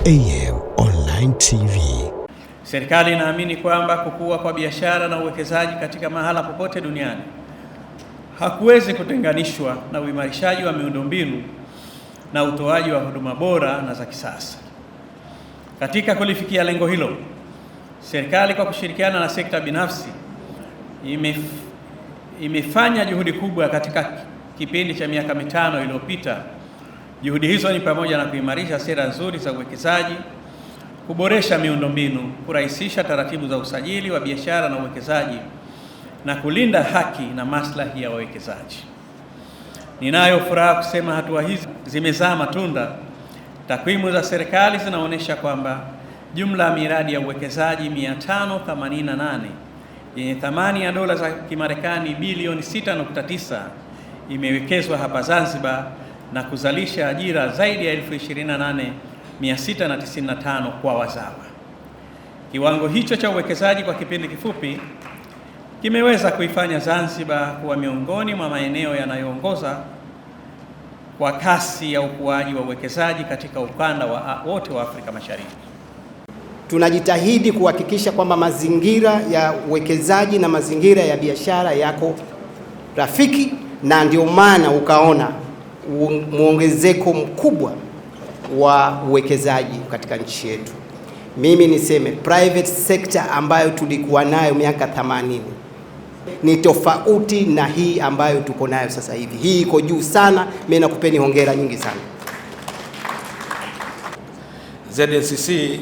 AM Online TV. Serikali inaamini kwamba kukua kwa biashara na uwekezaji katika mahala popote duniani hakuwezi kutenganishwa na uimarishaji wa miundombinu na utoaji wa huduma bora na za kisasa. Katika kulifikia lengo hilo, serikali kwa kushirikiana na sekta binafsi imefanya juhudi kubwa katika kipindi cha miaka mitano iliyopita. Juhudi hizo ni pamoja na kuimarisha sera nzuri za uwekezaji, kuboresha miundombinu, kurahisisha taratibu za usajili wa biashara na uwekezaji na kulinda haki na maslahi ya wawekezaji. Ninayo furaha kusema hatua hizi zimezaa matunda. Takwimu za serikali zinaonyesha kwamba jumla ya miradi ya uwekezaji 588 yenye thamani ya dola za Kimarekani bilioni 6.9 imewekezwa hapa Zanzibar na kuzalisha ajira zaidi ya 28,695 kwa wazawa. Kiwango hicho cha uwekezaji kwa kipindi kifupi kimeweza kuifanya Zanzibar kuwa miongoni mwa maeneo yanayoongoza kwa kasi ya ukuaji wa uwekezaji katika ukanda wote wa Afrika Mashariki. Tunajitahidi kuhakikisha kwamba mazingira ya uwekezaji na mazingira ya biashara yako rafiki, na ndio maana ukaona muongezeko mkubwa wa uwekezaji katika nchi yetu. Mimi niseme private sector ambayo tulikuwa nayo miaka 80 ni tofauti na hii ambayo tuko nayo sasa hivi. Hii iko juu sana. Mimi nakupeni hongera nyingi sana. ZNCC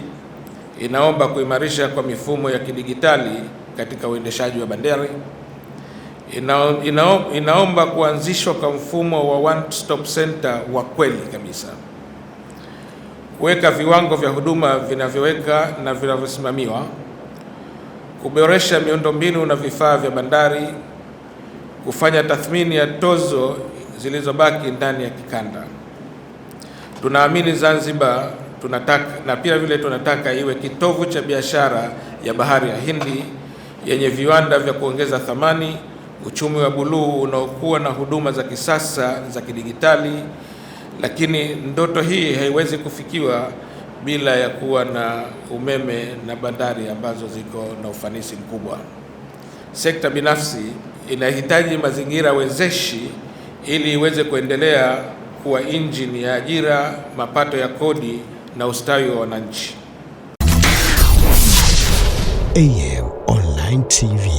inaomba kuimarisha kwa mifumo ya kidigitali katika uendeshaji wa bandari. Inaomba kuanzishwa kwa mfumo wa one stop center wa kweli kabisa, kuweka viwango vya huduma vinavyoweka na vinavyosimamiwa, kuboresha miundombinu na vifaa vya bandari, kufanya tathmini ya tozo zilizobaki ndani ya kikanda. Tunaamini Zanzibar tunataka iwe kitovu cha biashara ya bahari ya Hindi yenye viwanda vya kuongeza thamani, uchumi wa buluu unaokuwa na huduma za kisasa za kidigitali. Lakini ndoto hii haiwezi kufikiwa bila ya kuwa na umeme na bandari ambazo ziko na ufanisi mkubwa. Sekta binafsi inahitaji mazingira wezeshi ili iweze kuendelea kuwa injini ya ajira, mapato ya kodi na ustawi wa wananchi. AM Online TV.